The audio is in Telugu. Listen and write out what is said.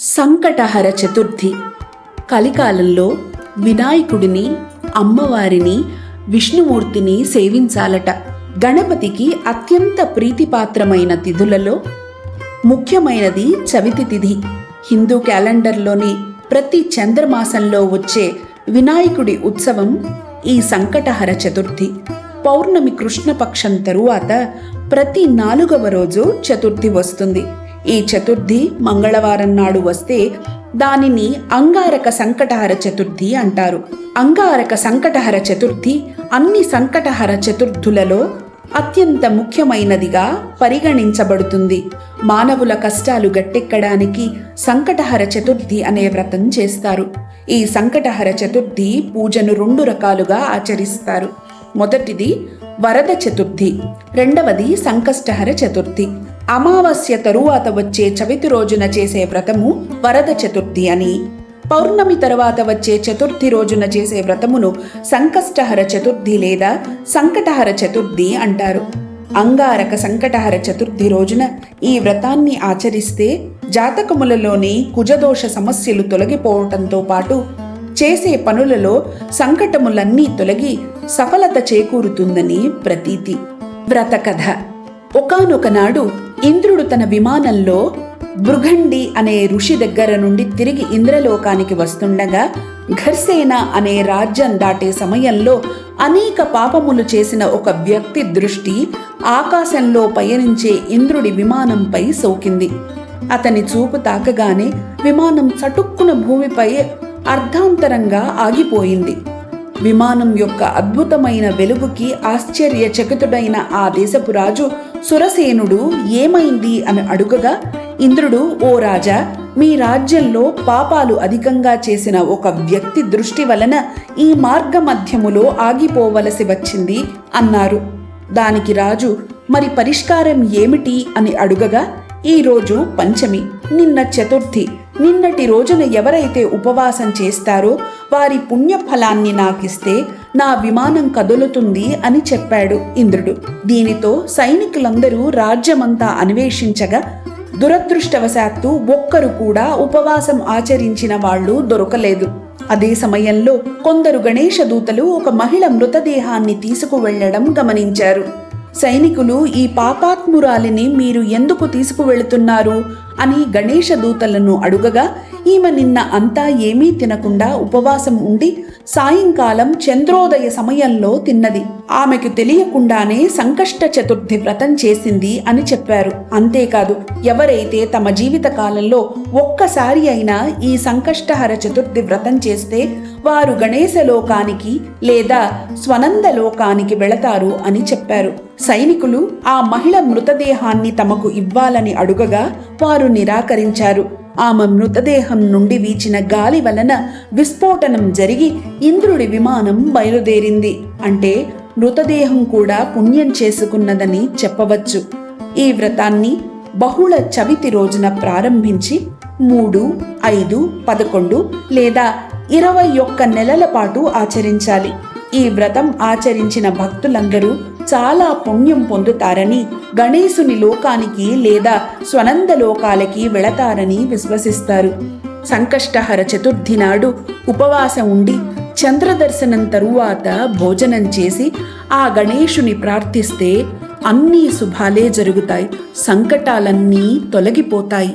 సంకటహర చతుర్థి కలికాలంలో వినాయకుడిని, అమ్మవారిని, విష్ణుమూర్తిని సేవించాలట. గణపతికి అత్యంత ప్రీతిపాత్రమైన తిథులలో ముఖ్యమైనది చవితి తిథి. హిందూ క్యాలెండర్లోని ప్రతి చంద్రమాసంలో వచ్చే వినాయకుడి ఉత్సవం ఈ సంకటహర చతుర్థి. పౌర్ణమి కృష్ణపక్షం తరువాత ప్రతి 4వ రోజు చతుర్థి వస్తుంది. ఈ చతుర్థి మంగళవారం నాడు వస్తే దానిని అంగారక సంకటహర చతుర్థి అంటారు. అంగారక సంకటహర చతుర్థి అన్ని సంకటహర చతుర్థులలో అత్యంత ముఖ్యమైనదిగా పరిగణించబడుతుంది. మానవుల కష్టాలు గట్టెక్కడానికి సంకటహర చతుర్థి అనే వ్రతం చేస్తారు. ఈ సంకటహర చతుర్థి పూజను 2 రకాలుగా ఆచరిస్తారు. మొదటిది వరద చతుర్థి, రెండవది సంకష్టహర చతుర్థి. అమావాస్య తరువాత వచ్చే చవితి రోజున చేసే వ్రతము వరద చతుర్థి అని, పౌర్ణమి తరువాత వచ్చే చతుర్థి రోజున చేసే వ్రతమును సంకష్టహర చతుర్థి లేదా సంకటహర చతుర్థి అంటారు. అంగారక సంకటహర చతుర్థి రోజున ఈ వ్రతాన్ని ఆచరిస్తే జాతకములలోని కుజదోష సమస్యలు తొలగిపోవటంతో పాటు చేసే పనులలో సంకటములన్నీ తొలగి సఫలత చేకూరుతుందని ప్రతీతి. వ్రత కథ. ఒకానొక నాడు ఇంద్రుడు తన విమానంలో భృగండి అనే ఋషి దగ్గర నుండి తిరిగి ఇంద్రలోకానికి వస్తుండగా ఘర్సేన అనే రాజ్యం దాటే సమయంలో అనేక పాపములు చేసిన ఒక వ్యక్తి దృష్టి ఆకాశంలో పయనించే ఇంద్రుడి విమానంపై సోకింది. అతని చూపు తాకగానే విమానం చటుక్కున భూమిపై అర్ధాంతరంగా ఆగిపోయింది. విమానం యొక్క అద్భుతమైన వెలుగుకి ఆశ్చర్యచకితుడైన ఆ దేశపు రాజు సురసేనుడు ఏమైంది అని అడుగగా ఇంద్రుడు, ఓ రాజా, మీ రాజ్యంలో పాపాలు అధికంగా చేసిన ఒక వ్యక్తి దృష్టి వలన ఈ మార్గ మధ్యములో ఆగిపోవలసి వచ్చింది అన్నారు. దానికి రాజు, మరి పరిష్కారం ఏమిటి అని అడుగగా, ఈరోజు పంచమి, నిన్న చతుర్థి, నిన్నటి రోజున ఎవరైతే ఉపవాసం చేస్తారో వారి పుణ్యఫలాన్ని నాకిస్తే నా విమానం కదులుతుంది అని చెప్పాడు ఇంద్రుడు. దీనితో సైనికులందరూ రాజ్యమంతా అన్వేషించగా దురదృష్టవశాత్తు ఒక్కరు కూడా ఉపవాసం ఆచరించిన వాళ్ళు దొరకలేదు. అదే సమయంలో కొందరు గణేశ దూతలు ఒక మహిళ మృతదేహాన్ని తీసుకువెళ్లడం గమనించారు. సైనికులు, ఈ పాపాత్మురాలిని మీరు ఎందుకు తీసుకువెళుతున్నారు అని గణేశ దూతలను అడుగగా, ఈమె నిన్న అంతా ఏమీ తినకుండా ఉపవాసం ఉండి సాయంకాలం చంద్రోదయ సమయంలో తిన్నది. ఆమెకు తెలియకుండానే సంకష్ట చతుర్థి వ్రతం చేసింది అని చెప్పారు. అంతేకాదు, ఎవరైతే తమ జీవిత కాలంలో ఒక్కసారి అయినా ఈ సంకష్టహర చతుర్థి వ్రతం చేస్తే వారు గణేశ లోకానికి లేదా స్వనంద లోకానికి వెళతారు అని చెప్పారు. సైనికులు ఆ మహిళ మృతదేహాన్ని తమకు ఇవ్వాలని అడుగగా వారు నిరాకరించారు. ఆమె మృతదేహం నుండి వీచిన గాలి వలన విస్ఫోటనం జరిగి ఇంద్రుడి విమానం బయలుదేరింది. అంటే మృతదేహం కూడా పుణ్యం చేసుకున్నదని చెప్పవచ్చు. ఈ వ్రతాన్ని బహుళ చవితి రోజున ప్రారంభించి 3, 5, 11 లేదా 21 నెలల పాటు ఆచరించాలి. ఈ వ్రతం ఆచరించిన భక్తులందరూ చాలా పుణ్యం పొందుతారని, గణేశుని లోకానికి లేదా స్వనంద లోకాలకి వెళతారని విశ్వసిస్తారు. సంకష్టహర చతుర్థి నాడు ఉపవాసం ఉండి చంద్రదర్శనం తరువాత భోజనం చేసి ఆ గణేశుని ప్రార్థిస్తే అన్నీ శుభాలే జరుగుతాయి, సంకటాలన్నీ తొలగిపోతాయి.